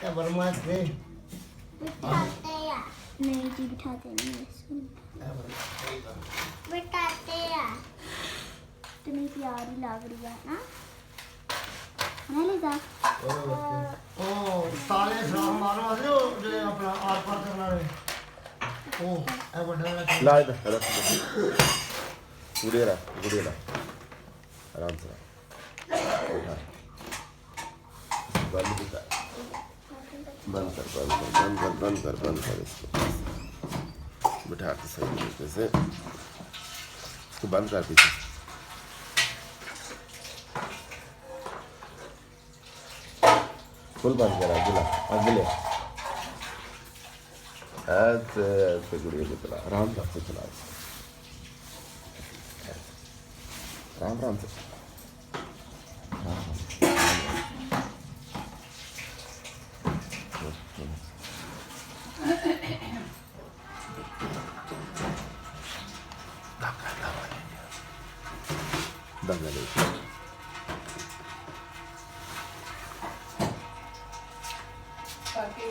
क्या बदमाश थे। बिठाते हैं। नहीं जी बिठाते नहीं है बिठाते हैं। इतनी प्यारी लग रही है ना लिजा। ओ साले सलाम मारो आदरो जे अपना आर पार करना है। ओ ए बड़ा ला इधर रख गुड़िया आराम से बंद कर इसको बिठा के सही तरीके से इसको बंद कर पीछे फुल बंद करा अगले ऐसे गुड़िया को चला आराम से चला आराम से दंगल Pakai